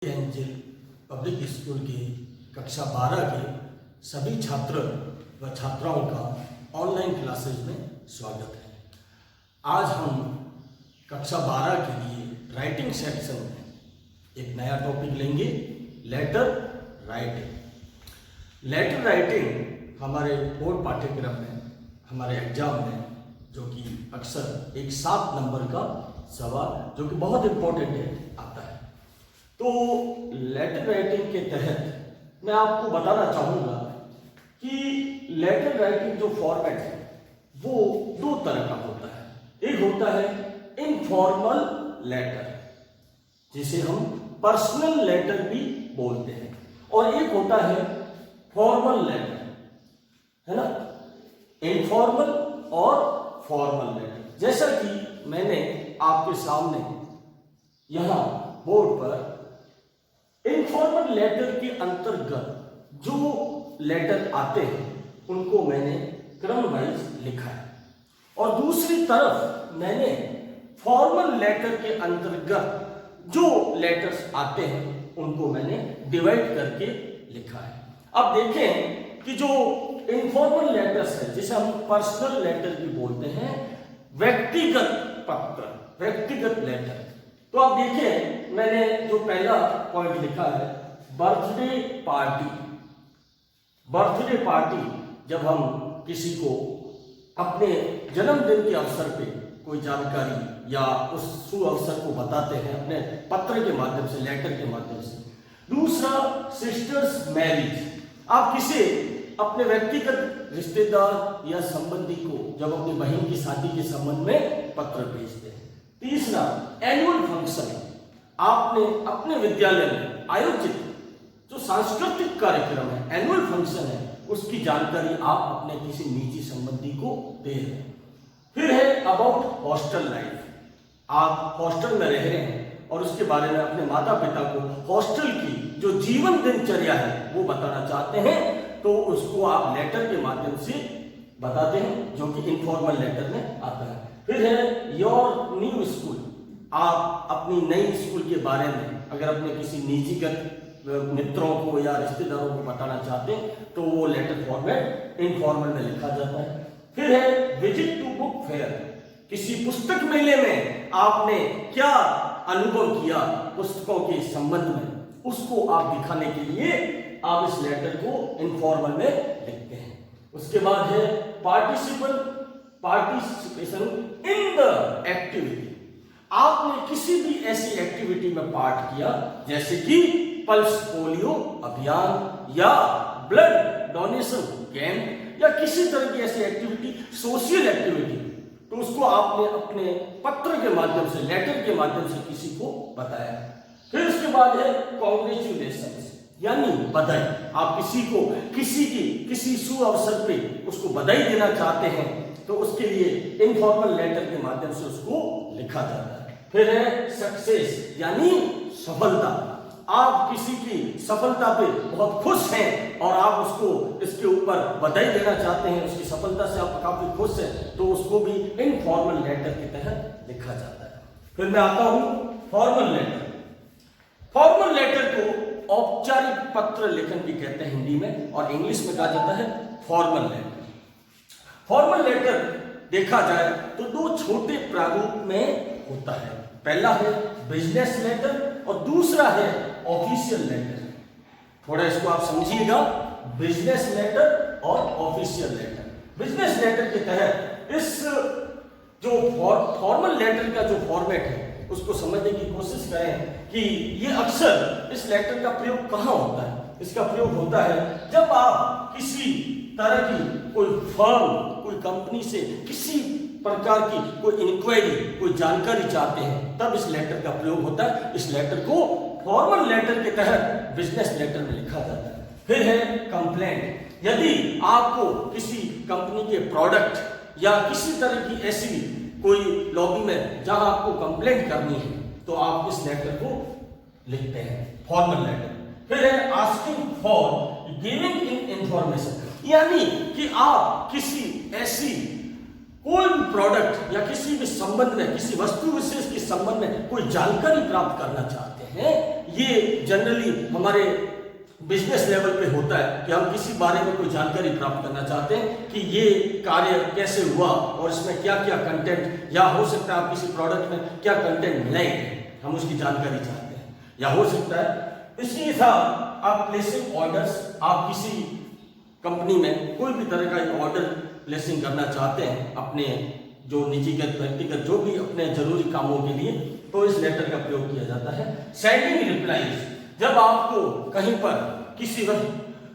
Angel public school की कक्षा 12 के सभी छात्र व छात्राओं का ऑनलाइन क्लासेज में स्वागत है। आज हम कक्षा 12 के लिए राइटिंग सेक्शन में एक नया टॉपिक लेंगे, लेटर राइटिंग। लेटर राइटिंग हमारे बोर्ड पाठ्यक्रम में, हमारे एग्जाम में, जो कि अक्सर एक 7 नंबर का सवाल जो कि बहुत इम्पोर्टेंट है आता है। तो लेटर राइटिंग के तहत मैं आपको बताना चाहूँगा कि लेटर राइटिंग जो फॉर्मेट है वो 2 तरह का होता है। एक होता है इनफॉर्मल लेटर, जिसे हम पर्सनल लेटर भी बोलते हैं, और एक होता है फॉर्मल लेटर, है ना। इनफॉर्मल और फॉर्मल लेटर, जैसा कि मैंने आपके सामने यहां बोर्ड पर इनफॉर्मल लेटर के अंतर्गत जो लेटर आते हैं उनको मैंने क्रम वाइज लिखा है, और दूसरी तरफ मैंने फॉर्मल लेटर के अंतर्गत जो लेटर्स आते हैं उनको मैंने डिवाइड करके लिखा है। अब देखें कि जो इनफॉर्मल लेटर्स है, जिसे हम पर्सनल लेटर भी बोलते हैं, व्यक्तिगत पत्र, व्यक्तिगत लेटर। तो आप देखिए, मैंने जो पहला पॉइंट लिखा है, बर्थडे पार्टी। बर्थडे पार्टी जब हम किसी को अपने जन्मदिन के अवसर पे कोई जानकारी या उस शुभ अवसर को बताते हैं अपने पत्र के माध्यम से, लेटर के माध्यम से। दूसरा, सिस्टर्स मैरिज। आप किसी अपने व्यक्तिगत रिश्तेदार या संबंधी को जब अपनी बहन की शादी के संबंध में पत्र भेजते हैं। तीसरा, एनुअल फंक्शन। आपने अपने विद्यालय में आयोजित जो सांस्कृतिक कार्यक्रम है, एनुअल फंक्शन है, उसकी जानकारी आप अपने किसी निजी संबंधी को दे रहे हैं। फिर है अबाउट हॉस्टल लाइफ। आप हॉस्टल में रह रहे हैं और उसके बारे में अपने माता पिता को हॉस्टल की जो जीवन दिनचर्या है वो बताना चाहते हैं, तो उसको आप लेटर के माध्यम से बताते हैं, जो कि इनफॉर्मल लेटर में आता है। फिर है योर न्यू स्कूल। आप अपनी नई स्कूल के बारे में अगर अपने किसी निजीगत मित्रों को या रिश्तेदारों को बताना चाहते हैं तो वो लेटर फॉर्मेट इनफॉर्मल में लिखा जाता है। फिर है विजिट टू बुक फेयर। किसी पुस्तक मेले में आपने क्या अनुभव किया पुस्तकों के संबंध में, उसको आप दिखाने के लिए आप इस लेटर को इनफॉर्मल में लिखते हैं। उसके बाद है पार्टिसिपेशन इन द एक्टिविटी। आपने किसी भी ऐसी एक्टिविटी में पार्ट किया, जैसे कि पल्स पोलियो अभियान या ब्लड डोनेशन कैंप या किसी तरह की ऐसी एक्टिविटी, सोशल एक्टिविटी, तो उसको आपने अपने पत्र के माध्यम से, लेटर के माध्यम से किसी को बताया। फिर उसके बाद है कॉन्ग्रेचुलेशंस, यानी बधाई। आप किसी को किसी शुभ अवसर पे उसको बधाई देना चाहते हैं तो उसके लिए इनफॉर्मल लेटर के माध्यम से उसको लिखा जाता है। फिर है सक्सेस, यानी सफलता। आप किसी की सफलता पे बहुत खुश हैं और आप उसको इसके ऊपर बधाई देना चाहते हैं, उसकी सफलता से आप काफी खुश हैं, तो उसको भी इनफॉर्मल लेटर के तहत लिखा जाता है। फिर मैं आता हूं फॉर्मल लेटर। फॉर्मल लेटर को औपचारिक पत्र लेखन भी कहते हैं हिंदी में, और इंग्लिश में कहा जाता है फॉर्मल लेटर। फॉर्मल लेटर देखा जाए तो 2 छोटे प्रारूप में होता है। पहला है बिजनेस लेटर और दूसरा है ऑफिशियल लेटर। थोड़ा इसको आप समझिएगा, बिजनेस लेटर और ऑफिशियल लेटर। बिजनेस लेटर के तहत इस जो फॉर्मल लेटर का जो फॉर्मेट है उसको समझने की कोशिश करें कि ये अक्सर इस लेटर का प्रयोग कहाँ होता है। इसका प्रयोग होता है जब आप किसी तरह की कोई फर्म, कोई कंपनी से किसी प्रकार की कोई इंक्वायरी, कोई जानकारी चाहते हैं, तब इस लेटर का प्रयोग होता है। इस लेटर को फॉर्मल लेटर के तहत बिजनेस लेटर में लिखा जाता है। फिर है कंप्लेंट। यदि आपको किसी कंपनी के प्रोडक्ट या किसी तरह की ऐसी कोई लॉबी में जहां आपको कंप्लेंट करनी है तो आप इस लेटर को लिखते हैं, फॉर्मल लेटर। फिर है asking for giving in information, यानी कि आप किसी ऐसी कोई भी प्रोडक्ट या किसी भी संबंध में, किसी वस्तु विशेष के संबंध में कोई जानकारी प्राप्त करना चाहते हैं ये जनरली हमारे बिजनेस लेवल पे होता है कि हम किसी बारे में कोई जानकारी प्राप्त करना चाहते हैं कि ये कार्य कैसे हुआ और इसमें क्या क्या कंटेंट, या हो सकता है आप किसी प्रोडक्ट में क्या कंटेंट मिलाएंगे, हम उसकी जानकारी चाहते हैं। या हो सकता है इसी था आप प्लेसिंग ऑर्डर्स, आप किसी कंपनी में कोई भी तरह का ऑर्डर प्लेसिंग करना चाहते हैं अपने जो निजीगत व्यक्तिगत जो भी अपने जरूरी कामों के लिए, तो इस लेटर का प्रयोग किया जाता है। सेंडिंग रिप्लाईज, जब आपको कहीं पर किसी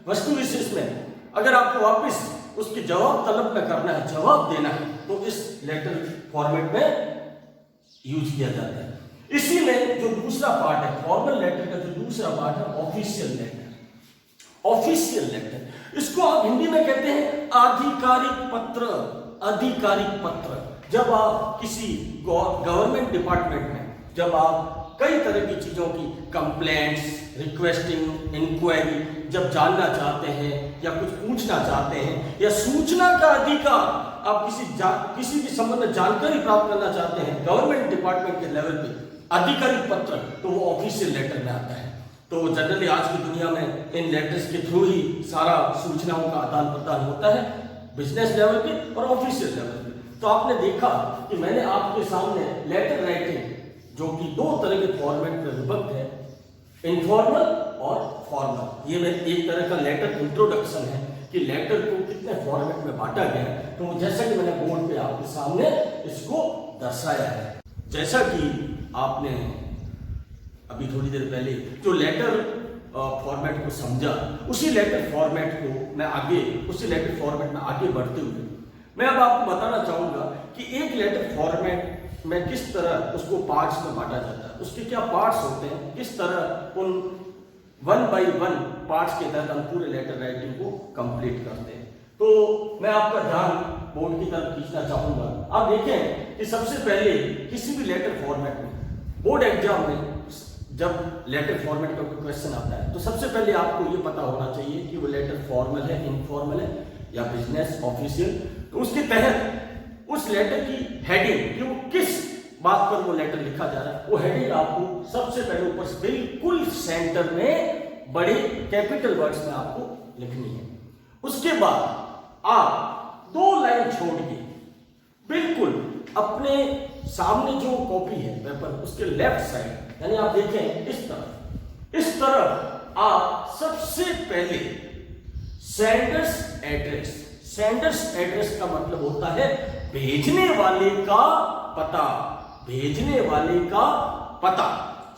वस्तु विशेष में अगर आपको वापस उसके जवाब तलब में करना है, जवाब देना है, तो इस लेटर फॉर्मेट में यूज किया जाता है। इसी में जो दूसरा पार्ट है फॉर्मल लेटर का, जो दूसरा पार्ट है ऑफिशियल लेटर। ऑफिशियल लेटर इसको आप हिंदी में कहते हैं आधिकारिक पत्र। आधिकारिक पत्र, जब आप किसी गवर्नमेंट डिपार्टमेंट में जब आप कई तरह की चीजों की कंप्लेंट्स, रिक्वेस्टिंग, इंक्वायरी जब जानना चाहते हैं या कुछ पूछना चाहते हैं या सूचना का अधिकार, आप किसी भी संबंध में जानकारी प्राप्त करना चाहते हैं गवर्नमेंट डिपार्टमेंट के लेवल पे, आधिकारिक पत्र, तो वो ऑफिशियल लेटर में आता है। तो जनरली आज की दुनिया में इन लेटर्स के थ्रू ही सारा सूचनाओं का आदान प्रदान होता है, बिजनेस लेवल पे और ऑफिशियल लेवल पे। तो आपने देखा कि मैंने आपके सामने लेटर राइटिंग जो कि दो तरह के फॉर्मेट में विभक्त है, इनफॉर्मल और फॉर्मल। ये एक तरह का लेटर इंट्रोडक्शन है कि लेटर को कितने फॉर्मेट में बांटा गया है। तो जैसा कि मैंने बोर्ड पे आपके सामने इसको दर्शाया है, जैसा कि आपने अभी थोड़ी देर पहले जो लेटर फॉर्मेट को समझा, उसी लेटर फॉर्मेट को मैं आगे, उसी लेटर फॉर्मेट में आगे बढ़ते हुए मैं अब आपको बताना चाहूंगा कि एक लेटर फॉर्मेट में किस तरह उसको पार्ट्स में बांटा जाता है, उसके क्या पार्ट्स होते हैं, किस तरह उन 1 बाय 1 पार्ट्स के तहत हम पूरे लेटर राइटिंग को कंप्लीट करते हैं। तो मैं आपका ध्यान बोर्ड की तरफ खींचना चाहूंगा। आप देखें कि सबसे पहले किसी भी लेटर फॉर्मेट में बोर्ड एग्जाम में जब लेटर फॉर्मेट का कोई क्वेश्चन आता है तो सबसे पहले आपको ये पता होना चाहिए कि वो लेटर फॉर्मल है, इनफॉर्मल है या बिजनेस, ऑफिशियल। तो उसके तहत उस लेटर की हेडिंग कि वो किस बात पर वो लेटर लिखा जा रहा है, वो हेडिंग आपको सबसे पहले ऊपर से बिल्कुल सेंटर में बड़े कैपिटल वर्ड्स में आपको लिखनी है। उसके बाद आप 2 लाइन छोड़ के बिल्कुल अपने सामने जो कॉपी है पेपर, उसके लेफ्ट साइड, यानी आप देखें इस तरफ आप सबसे पहले सेंडर्स एड्रेस का मतलब होता है भेजने वाले का पता। भेजने वाले का पता,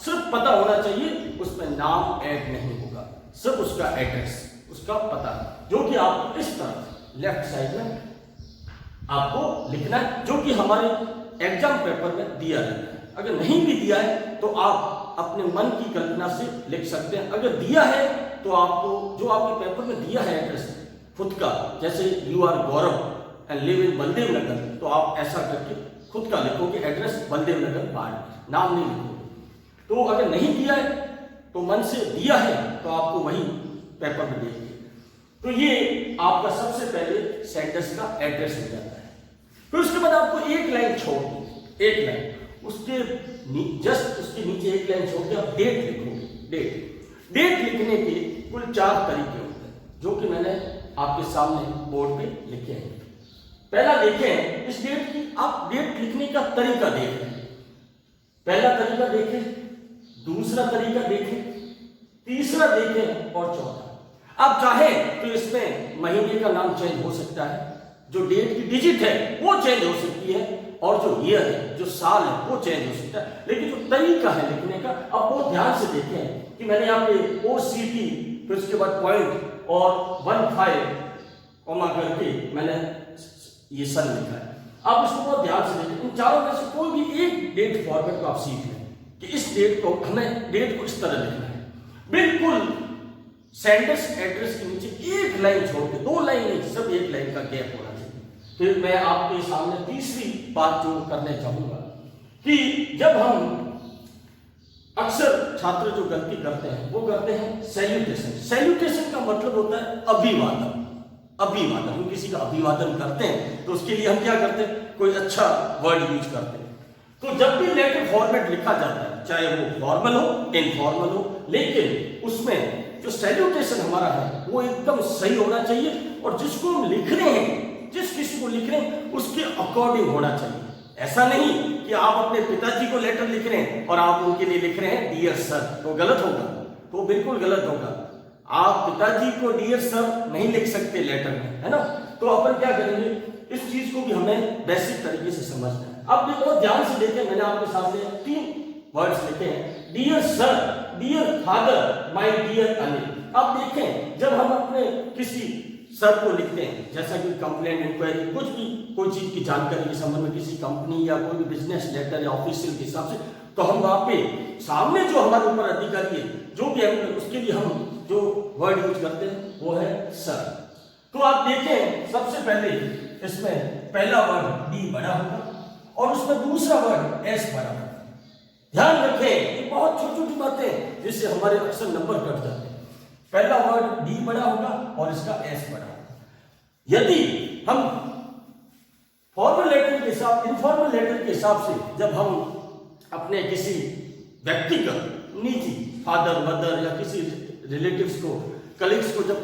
सिर्फ पता होना चाहिए, उसमें नाम ऐड नहीं होगा, सिर्फ उसका एड्रेस, उसका पता, जो कि आपको इस तरफ लेफ्ट साइड में आपको लिखना है, जो कि हमारे एग्जाम पेपर में दिया रहता है। अगर नहीं भी दिया है तो आप अपने मन की कल्पना से लिख सकते हैं। अगर दिया है तो आपको जो आपके पेपर में दिया है एड्रेस खुद का, जैसे you are Gaurav and live in Baldev Nagar, तो आप ऐसा करके खुद का लिखोगे एड्रेस बलदेव नगर बाढ़, नाम नहीं लिखोगे। तो अगर नहीं दिया है तो मन से दिया है तो आपको वही पेपर में देखिए। तो ये आपका सबसे पहले सेंडर्स का एड्रेस हो जाता है। फिर उसके बाद आपको एक लाइन छोड़, एक लाइन उसके जस्ट उसके नीचे एक लाइन छोड़ के आप डेट लिखोगे। डेट लिखने के कुल 4 तरीके होते हैं, जो कि मैंने आपके सामने बोर्ड पे लिखे हैं। पहला देखें, इस डेट की आप डेट लिखने का तरीका देख रहे हैं। पहला तरीका देखें, दूसरा तरीका देखें, तीसरा देखें और चौथा। आप चाहें तो इसमें महीने का नाम चेंज हो सकता है, जो डेट की डिजिट है वो चेंज हो सकती है, और जो ईयर है, जो साल है, वो चेंज हो सकता है। लेकिन जो तरीका है लिखने का, आप बहुत ध्यान से देखें कि मैंने यहाँ पे OCT, फिर उसके बाद पॉइंट और 15 कॉमा करके मैंने ये सन लिखा है। आप इसको बहुत ध्यान से देखें। इन चारों में से कोई भी एक डेट फॉर्मेट को आप सीख लें कि इस डेट को हमें डेट को इस तरह लिखना है। बिल्कुल सेंडर्स एड्रेस के नीचे एक लाइन छोड़ के, 2 लाइन नहीं, सिर्फ एक लाइन का गैप होना चाहिए। फिर मैं आपके सामने तीसरी बात जो करने चाहूंगा कि जब हम अक्सर छात्र जो गलती करते हैं वो करते हैं सैल्यूटेशन। सैल्यूटेशन का मतलब होता है अभिवादन। अभिवादन, हम किसी का अभिवादन करते हैं तो उसके लिए हम क्या करते हैं, कोई अच्छा वर्ड यूज करते हैं। तो जब भी लेटर फॉर्मेट लिखा जाता है, चाहे वो फॉर्मल हो, इनफॉर्मल हो लेकिन उसमें जो सैल्यूटेशन हमारा है वो एकदम सही होना चाहिए और जिसको हम लिख रहे हैं, जिस किसी को लिख रहे हैं उसके अकॉर्डिंग होना चाहिए। ऐसा नहीं कि आप अपने पिताजी को लेटर लिख रहे हैं और आप उनके लिए लिख रहे हैं डियर सर, तो गलत होगा, तो बिल्कुल गलत होगा। आप पिताजी को डियर सर नहीं लिख सकते लेटर में, है ना। तो अपन क्या करेंगे, इस चीज को भी हमें बेसिक तरीके से समझना है। अब देखो ध्यान से देखें, मैंने आपके सामने 3 वर्ड्स लिखे हैं, dear sir, dear father, my dear Anil. अब देखें जब हम अपने किसी सर को लिखते हैं, जैसा कि कंप्लेंट, इंक्वायरी, कुछ भी कोई चीज की जानकारी के संबंध में किसी कंपनी या कोई भी बिजनेस लेटर या ऑफिशियल के हिसाब से, तो हम वहां पे सामने जो हमारे ऊपर अधिकारी है जो भी है उसके लिए हम जो वर्ड यूज करते हैं वो है सर। तो आप देखें सबसे पहले इसमें पहला वर्ड डी बड़ा होगा और उसमें दूसरा वर्ड एस बड़ा होगा। ध्यान रखें ये बहुत छोटी छोटी बातें जिससे हमारे अक्सर नंबर कट जाते हैं। पहला वर्ड डी बड़ा होगा और इसका एस बड़ा होगा। यदि हम फॉर्मल लेटर के हिसाब, इनफॉर्मल लेटर के हिसाब से जब हम अपने किसी व्यक्तिगत निजी फादर मदर या किसी रिलेटिव्स को, कलीग्स को जब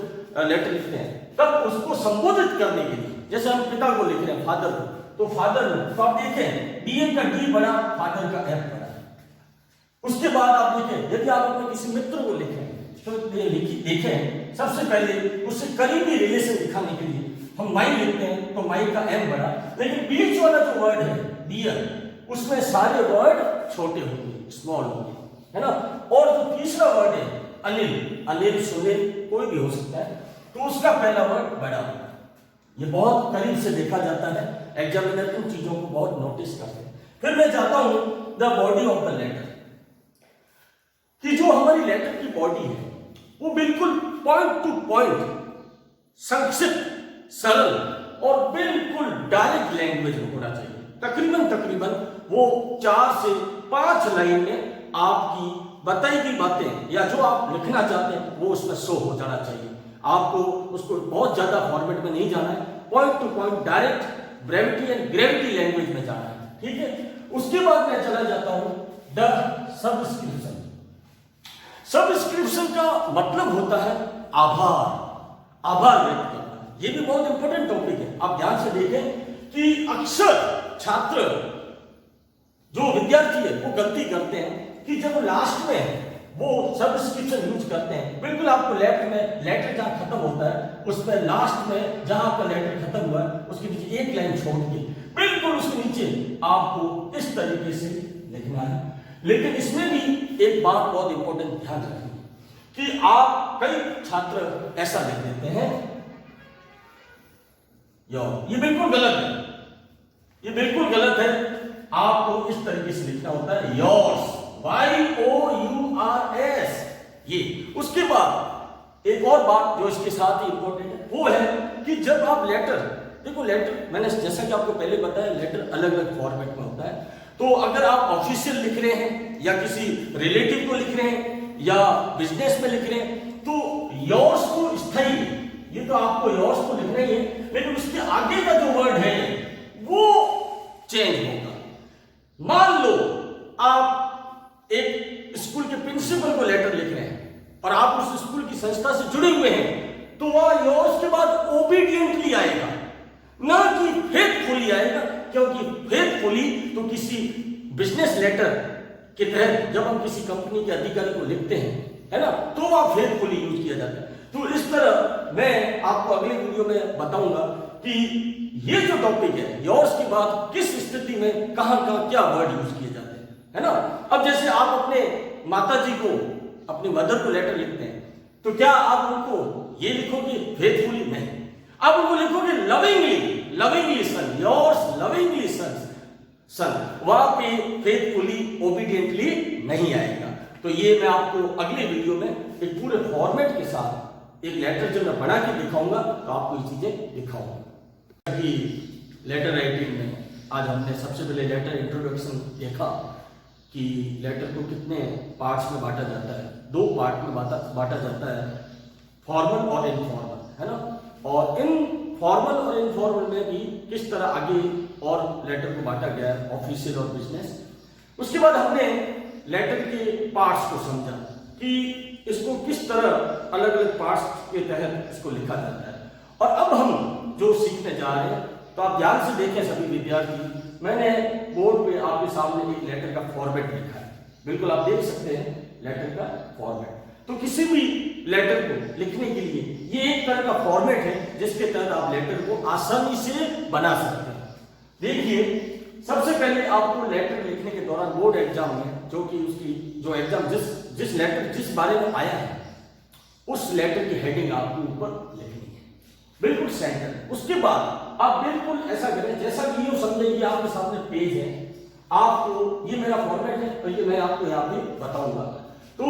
लेटर लिखते हैं तब उसको संबोधित करने के लिए, जैसे हम पिता को लिख रहे हैं फादर को, तो फादर तो आप देखें डी का डी बड़ा, फादर का एफ बड़ा। उसके बाद आप देखें यदि आप अपने किसी मित्र को लिखें तो देखें सबसे पहले उससे करीबी रिलेशन दिखाने के लिए हम माई लिखते हैं तो माई का एम बड़ा, लेकिन बीच वाला जो वर्ड है डियर उसमें सारे वर्ड छोटे होंगे, स्मॉल होंगे, है ना। और जो तीसरा वर्ड है अनिल, अनिल सुनील कोई भी हो सकता है, तो उसका पहला वर्ड बड़ा होगा। ये बहुत करीब से देखा जाता है, एग्जामिनर इन चीजों को बहुत नोटिस करते हैं। फिर मैं जाता हूं the body of the letter, कि जो हमारी लेटर की बॉडी है वो बिल्कुल पॉइंट टू पॉइंट, संक्षिप्त, सरल और बिल्कुल डायरेक्ट लैंग्वेज में होना चाहिए। तकरीबन वो 4 से 5 लाइन में आपकी बताई गई बातें या जो आप लिखना चाहते हैं वो उसमें शो हो जाना चाहिए। आपको उसको बहुत ज्यादा फॉर्मेट में नहीं जाना है, point two point direct brevity and gravity language में जाना है, ठीक है। उसके बाद मैं चला जाता हूं द सबस्क्रिप्शन। सबस्क्रिप्शन का मतलब होता है आभार, आभार व्यक्त करना। यह भी बहुत इंपॉर्टेंट टॉपिक है। आप ध्यान से देखें कि अक्सर छात्र जो विद्यार्थी है वो गलती करते हैं कि जब लास्ट में वो सबस्क्रिप्शन यूज करते हैं, बिल्कुल आपको लेफ्ट में लेटर जहां खत्म होता है उसमें लास्ट में जहां आपका लेटर खत्म हुआ है उसके नीचे एक लाइन छोड़ के बिल्कुल उसके नीचे आपको इस तरीके से लिखना है। लेकिन इसमें भी एक बात बहुत इंपॉर्टेंट ध्यान रखिए कि आप, कई छात्र ऐसा लिख देते हैं ये बिल्कुल गलत है, ये बिल्कुल गलत है। आपको इस तरीके से लिखना होता है योर्स, YOURS। ये उसके बाद एक और बात जो इसके साथ ही इंपॉर्टेंट है वो है कि जब आप लेटर, देखो लेटर मैंने जैसा कि आपको पहले बताया लेटर अलग अलग फॉर्मेट में होता है। तो अगर आप ऑफिशियल लिख रहे हैं या किसी रिलेटिव को लिख रहे हैं या बिजनेस में लिख रहे हैं तो योर्स को स्थायी, ये तो आपको योर्स को लिखना ही है, लेकिन उसके आगे का जो वर्ड है वो चेंज होगा। मान लो आप एक स्कूल के प्रिंसिपल को लेटर लिख रहे हैं और आप उस स्कूल की संस्था से जुड़े हुए हैं तो वह योर्स के बाद ओबीडियंटली आएगा, ना कि फेथफुली आएगा, क्योंकि फेथफुली तो किसी बिजनेस लेटर के तहत जब हम किसी कंपनी के अधिकारी को लिखते हैं, है ना, तो वह फेथफुली यूज किया जाता है। तो इस तरह मैं आपको अगले वीडियो में बताऊंगा कि ये जो टॉपिक है योर्स के बाद किस स्थिति में कहां क्या वर्ड यूज किए जाते हैं, है ना। अब जैसे आप अपने माताजी को, अपनी मदर को लेटर लिखते हैं तो क्या आप उनको ये लिखोगे फेथफुली? नहीं, आप उनको लिखोगे लविंगली, लविंगली सन, योर्स लविंगली सन। वहां पे फेथफुली ओबीडियंटली नहीं आएगा। तो ये मैं आपको अगले वीडियो में एक पूरे फॉर्मेट के साथ एक लेटर जो मैं बना के दिखाऊंगा तो आपको ये चीजें दिखाऊंगा। कि लेटर राइटिंग में आज हमने सबसे पहले लेटर इंट्रोडक्शन देखा कि लेटर को कितने पार्ट्स में बांटा जाता है। 2 पार्ट में बांटा जाता है, फॉर्मल और इनफॉर्मल, है ना। और इन फॉर्मल और इनफॉर्मल में भी किस तरह आगे और लेटर को बांटा गया है, ऑफिशियल और बिजनेस। उसके बाद हमने लेटर के पार्ट्स को समझा कि इसको किस तरह अलग अलग पार्ट्स के तहत इसको लिखा जाता है। और अब हम जो सीखने जा रहे हैं, तो आप ध्यान से देखें सभी विद्यार्थी, मैंने बोर्ड पे आपके सामने एक लेटर का फॉर्मेट लिखा है। बिल्कुल आप देख सकते हैं लेटर का फॉर्मेट। तो किसी भी लेटर को लिखने के लिए ये एक तरह का फॉर्मेट है जिसके तहत आप लेटर को आसानी से बना सकते हैं। देखिए, सबसे पहले आपको लेटर लिखने के दौरान बोर्ड एग्जाम में जो कि उसकी जो एग्जाम जिस लेटर जिस बारे में आया है उस लेटर की हेडिंग आपको ऊपर लिखनी है, बिल्कुल सेंटर। उसके बाद आप बिल्कुल ऐसा करें जैसा कि यूं समझे कि आपके सामने पेज है, आपको ये मेरा फॉर्मेट है तो ये मैं आपको यहाँ पे बताऊंगा। तो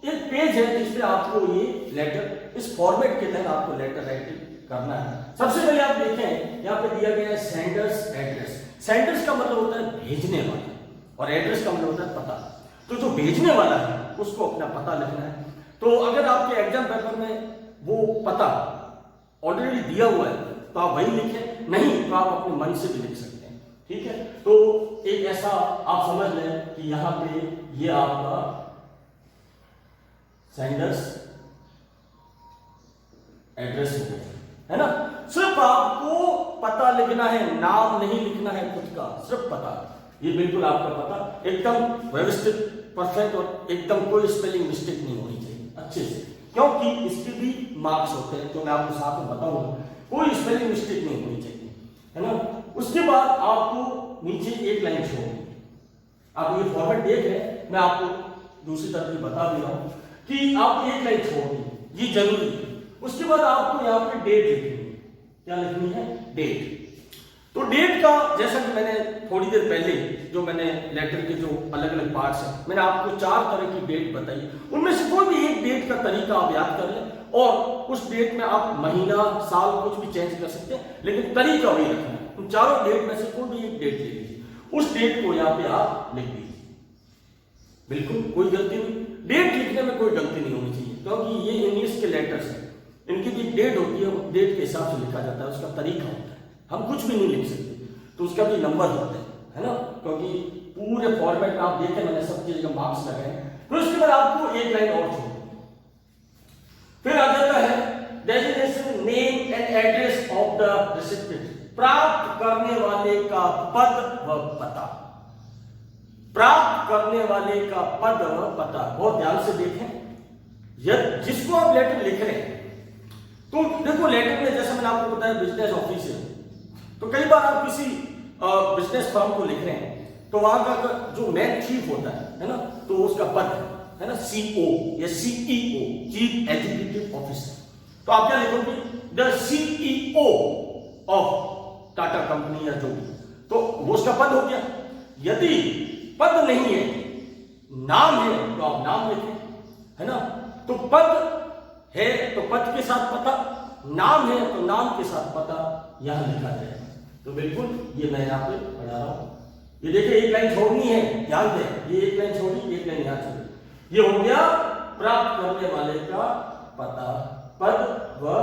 एक पेज है जिसपे आपको ये लेटर इस फॉर्मेट के तहत आपको लेटर राइटिंग करना है। सबसे पहले आप देखें यहाँ पे दिया गया है सेंडर्स एड्रेस। सेंडर्स का मतलब होता है भेजने वाला और एड्रेस का मतलब होता है पता। तो जो भेजने वाला है उसको अपना पता लिखना है। तो अगर आपके एग्जाम पेपर में वो पता ऑलरेडी दिया हुआ है तो आप वही लिखें, नहीं तो आप अपने मन से भी लिख सकते हैं, ठीक है। तो एक ऐसा आप समझ लें कि यहाँ पे ये आपका सेंडर्स एड्रेस हो गया, है ना। सिर्फ आपको पता लिखना है, नाम नहीं लिखना है खुद का, सिर्फ पता। ये बिल्कुल आपका पता एकदम व्यवस्थित, परफेक्ट और एकदम कोई स्पेलिंग मिस्टेक नहीं होनी चाहिए अच्छे से, क्योंकि इसके भी मार्क्स होते हैं जो मैं आपको साथ में बताऊंगा। कोई स्पेलिंग मिस्टेक नहीं होनी चाहिए, है ना। उसके बाद आपको नीचे एक लाइन छोड़नी। आप ये फॉर्मेट देख रहे हैं, मैं आपको दूसरी तरफ भी बता दे रहा हूं कि आप एक लाइन छोड़नी, ये जरूरी है। उसके बाद आपको यहाँ पे डेट लिखनी है। क्या लिखनी है? डेट। तो डेट का जैसा कि मैंने थोड़ी देर पहले जो मैंने लेटर के जो अलग अलग पार्ट्स हैं, मैंने आपको 4 तरह की डेट बताई। उनमें से कोई भी एक डेट का तरीका आप याद कर लें और उस डेट में आप महीना, साल कुछ भी चेंज कर सकते हैं, लेकिन तरीका वही रखना है। उन चारों डेट में से कोई भी एक डेट ले लीजिए, उस डेट को यहाँ पे आप लिख दीजिए। बिल्कुल कोई गलती नहीं, डेट लिखने में कोई गलती नहीं होनी चाहिए, क्योंकि ये इंग्लिश के लेटर्स हैं, इनकी भी डेट होती है, वो डेट के हिसाब से लिखा जाता है, उसका तरीका होता है। हम कुछ भी नहीं लिख सकते, तो उसका भी नंबर होता है ना, क्योंकि पूरे फॉर्मेट में आप देखें मैंने सब चीज का मार्क्स लगाए हैं। फिर उसके बाद आपको एक लाइन और छोड़नी, फिर आ जाता है designation, name and address of the recipient, प्राप्त करने वाले का पद व पता। प्राप्त करने वाले का पद व पता, बहुत ध्यान से देखें। जिसको आप लेटर लिख रहे हैं, तो देखो लेटर में जैसा मैंने आपको बताया बिजनेस ऑफिसर, तो कई बार आप किसी बिजनेस फर्म को लिख रहे हैं तो वहां का जो मेन चीफ होता है ना, तो उसका पद है ना सीओ या सीईओ, चीफ एग्जीक्यूटिव ऑफिसर। तो आप क्या लिखोगे? The CEO of Tata company या जो भी, तो वो उसका पद हो गया। यदि पद नहीं है, नाम है, तो आप नाम लिखें, है ना। तो पद है तो पद के साथ पता, नाम है तो नाम के साथ पता यहां लिखा जाएगा। तो बिल्कुल ये मैं यहाँ पे पढ़ा रहा हूं। ये देखिए एक लाइन छोड़नी है, ध्यान दें, ये एक लाइन छोड़ी, एक लाइन यहां छोड़ी। ये हो गया प्राप्त करने वाले का पता, पद व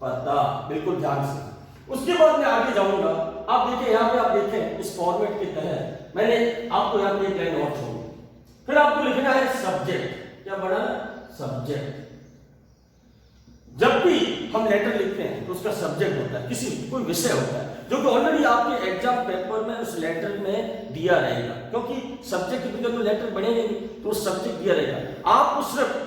पता, बिल्कुल ध्यान से। उसके बाद मैं आगे जाऊंगा। आप देखिए यहाँ पे, आप देखें इस फॉर्मेट के तहत मैंने आपको यहाँ पे एक लाइन और छोड़ी। फिर आपको लिखना है सब्जेक्ट। क्या बना? सब्जेक्ट। जब भी हम लेटर लिखते हैं तो उसका सब्जेक्ट होता है, किसी कोई विषय होता है जो कि ऑलरेडी आपके एग्जाम पेपर में उस लेटर में दिया रहेगा, क्योंकि सब्जेक्ट के बगैर तो लेटर बनेगा नहीं, तो उस सब्जेक्ट दिया रहेगा। आप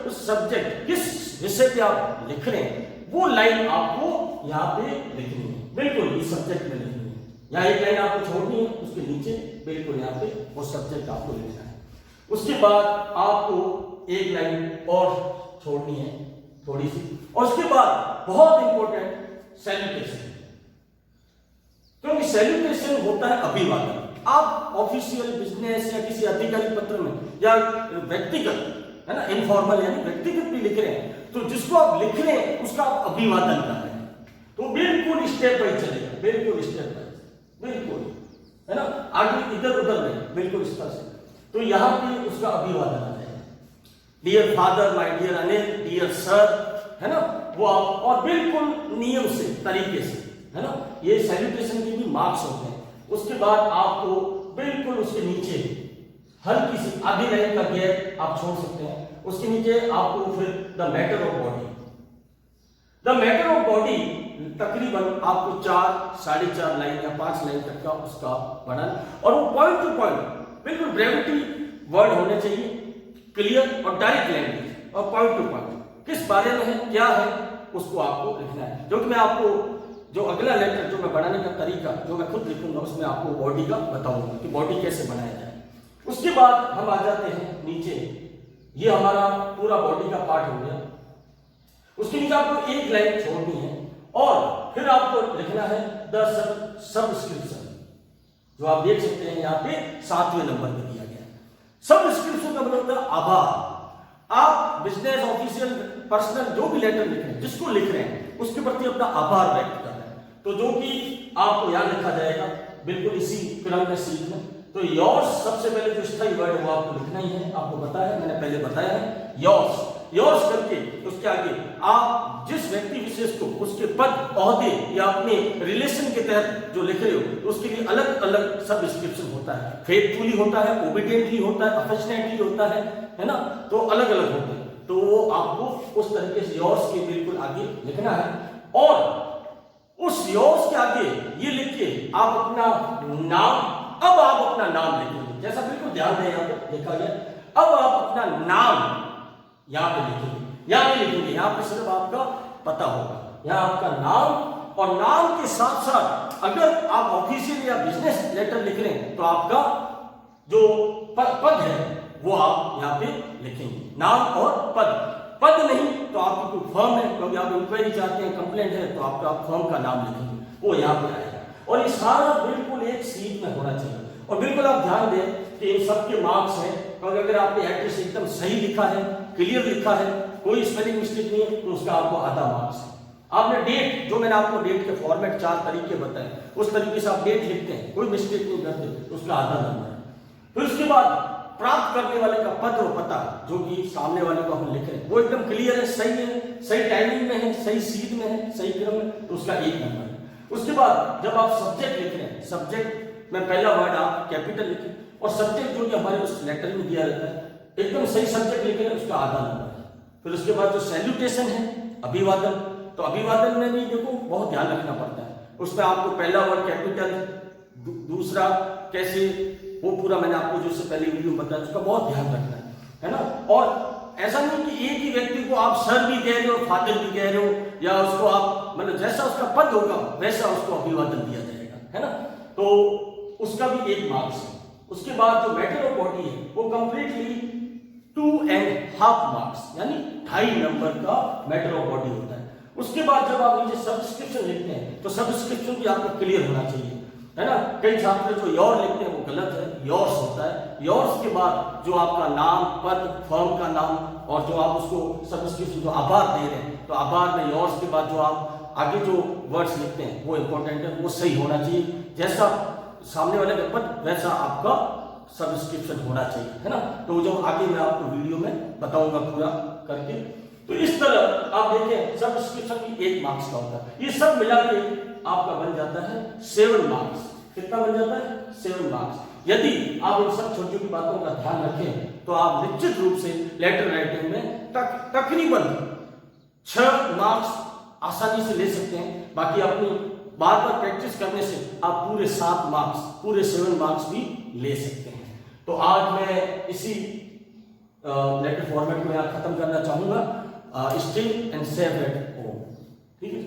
उस सब्जेक्ट किस विषय पे आप लिख रहे हैं वो लाइन आपको यहाँ पे लिखनी है, बिल्कुल इस सब्जेक्ट में लिखनी है। यहाँ एक लाइन आपको छोड़नी है, उसके नीचे बिल्कुल यहाँ पे वो सब्जेक्ट आपको लिखना है। उसके बाद आपको एक लाइन और छोड़नी है थोड़ी सी, और उसके बाद बहुत इंपॉर्टेंट सैल्यूटेशन, क्योंकि सैल्यूटेशन होता है अभिवादन। आप ऑफिशियल बिजनेस या किसी अधिकारी पत्र में या व्यक्तिगत, है ना, इनफॉर्मल यानी व्यक्तिगत भी लिख रहे हैं, तो जिसको आप लिख रहे हैं उसका आप अभिवादन कर रहे हैं, तो बिल्कुल स्टेप बाय चलेगा, बिल्कुल स्टेप बाय, बिल्कुल, है ना, आगे इधर उधर नहीं, बिल्कुल इस तरह से। तो यहां पे उसका अभिवादन आ जाएगा, dear father, my dear Anil, dear sir, है ना, वो आप, और बिल्कुल नियम से, तरीके से, है ना। ये सैल्यूटेशन के भी मार्क्स होते हैं। उसके बाद आपको बिल्कुल उसके नीचे हल्की सी आधी लाइन का गैप आप छोड़ सकते हैं, उसके नीचे आपको फिर the matter of body, the matter of body तकरीबन आपको 4, 4.5 लाइन या 5 लाइन तक का उसका वर्णन, और वो पॉइंट टू पॉइंट बिल्कुल ब्रेविटी वर्ड होने चाहिए, क्लियर और डायरेक्ट लैंग्वेज और पॉइंट टू पॉइंट किस बारे में है, क्या है, उसको आपको लिखना है। जो कि मैं आपको जो अगला लेटर जो मैं बनाने का तरीका जो मैं खुद लिखूंगा उसमें आपको बॉडी का बताऊंगा कि बॉडी कैसे बनाया जाए। उसके बाद हम आ जाते हैं नीचे, ये हमारा पूरा बॉडी का पार्ट हो गया। उसके नीचे आपको एक लाइन छोड़नी है और फिर आपको लिखना है द सबस्क्रिप्शन, जो आप देख सकते हैं यहाँ पे 7वें नंबर पे दिया गया है। सबस्क्रिप्शन का मतलब होता है आभार। आप बिजनेस, ऑफिशियल, पर्सनल जो भी लेटर लिख रहे हैं, जिसको लिख रहे हैं उसके प्रति अपना आभार व्यक्त कर रहे हैं, तो जो कि आपको यहाँ लिखा जाएगा बिल्कुल इसी क्रम में सीट में। तो योर्स सबसे पहले जो स्थायी वर्ड है वो आपको लिखना ही है, आपको पता है, मैंने पहले बताया है। योर्स योर्स करके उसके आगे आप जिस व्यक्ति विशेष को उसके पद, ओहदे या अपने रिलेशन के तहत जो लिख रहे हो तो उसके लिए अलग अलग सब डिस्क्रिप्शन होता है। फेथफुली होता है, ओबीडियंटली होता है, अफेक्शनेटली होता है ना, तो अलग अलग होते हैं। तो वो आपको उस तरीके से योर्स के बिल्कुल आगे लिखना है और उस योर्स के आगे ये लिख के आप अपना नाम, अब आप अपना नाम लिखेंगे, जैसा बिल्कुल ध्यान दें यहाँ पे लिखा गया। अब आप अपना नाम यहाँ पे लिखेंगे, यहाँ पे लिखेंगे, यहाँ पे सिर्फ आपका पता होगा, यहाँ आपका नाम, और नाम के साथ साथ अगर आप ऑफिशियल या बिजनेस लेटर लिख रहे हैं तो आपका जो पद है वो आप यहाँ पे लिखेंगे, नाम और पद। पद नहीं तो आपकी कोई फर्म है, क्योंकि आप इंक्वायरी चाहते हैं, कंप्लेंट है, तो आपका फर्म का नाम लिखेंगे, वो यहाँ पे आएगा। और ये सारा बिल्कुल एक सीट में होना चाहिए। और बिल्कुल आप ध्यान दें कि इन सबके मार्क्स हैं, क्योंकि अगर आपने एड्रेस एकदम सही लिखा है, क्लियर लिखा है, कोई स्पेलिंग मिस्टेक नहीं है, तो उसका आपको आधा मार्क्स है। आपने डेट, जो मैंने आपको डेट के फॉर्मेट 4 तरीके बताए, उस तरीके से आप डेट लिखते हैं, कोई मिस्टेक नहीं करते, तो उसका आधा नंबर है। फिर उसके बाद प्राप्त करने वाले का पद और पता, जो कि सामने वाले को हम लिख रहे हैं, वो एकदम क्लियर है, सही टाइमिंग में है, सही सीट में है, सही क्रम में, तो उसका 1 नंबर है। उसके बाद जब आप सब्जेक्ट लिख रहे हैं, सब्जेक्ट में पहला वर्ड आप कैपिटल लिखें, और सब्जेक्ट जो कि हमारे उस लेटर में दिया रहता है एकदम सही सब्जेक्ट लिखे, उसका आधा नंबर है। फिर उसके बाद जो सैल्यूटेशन है, अभिवादन, तो अभिवादन में भी देखो बहुत ध्यान रखना पड़ता है। उसमें आपको पहला वर्ड कैपिटल, दूसरा कैसे, वो पूरा मैंने आपको जो इससे पहले वीडियो में बताया, उसका बहुत ध्यान रखना है ना। और ऐसा नहीं कि एक ही व्यक्ति को आप सर भी कह रहे हो, फादर भी कह रहे हो, या उसको आप मतलब जैसा उसका पद होगा वैसा उसको अभिवादन दिया जाएगा, है ना, तो उसका भी 1 मार्क्स है। उसके बाद जो मैटर ऑफ बॉडी है वो कंप्लीटली 2.5 मार्क्स यानी 2.5 नंबर का मैटर ऑफ बॉडी होता है। उसके बाद जब आप नीचे सबस्क्रिप्शन लिखते हैं तो सबस्क्रिप्शन भी आपको क्लियर होना चाहिए, है ना। कई छात्र जो योर लिखते हैं वो गलत है, योर्स होता है। योर्स के बाद जो आपका नाम, पद, फर्म का नाम, और जो आप उसको सबस्क्रिप्शन जो आभार दे रहे हैं, तो आभार में योर्स के बाद जो आप आगे जो वर्ड्स लिखते हैं वो इंपॉर्टेंट है, वो सही होना चाहिए। जैसा सामने वाले का पद वैसा आपका सबस्क्रिप्शन होना चाहिए, है ना। तो जो आगे मैं आपको वीडियो में बताऊंगा पूरा करके। तो इस तरह आप देखें सबस्क्रिप्शन भी 1 मार्क्स का होता है। ये सब मिला के आपका बन जाता है 7 मार्क्स। कितना बन जाता है? 7 मार्क्स। यदि आप इन सब छोटी छोटी बातों का ध्यान रखें तो आप निश्चित रूप से लेटर राइटिंग में तकरीबन 6 मार्क्स आसानी से ले सकते हैं। बाकी अपनी बार बार प्रैक्टिस करने से आप पूरे 7 मार्क्स, पूरे 7 मार्क्स भी ले सकते हैं। तो आज मैं इसी लेटर फॉर्मेट को यहाँ खत्म करना चाहूंगा। Stay and save at home, ठीक है।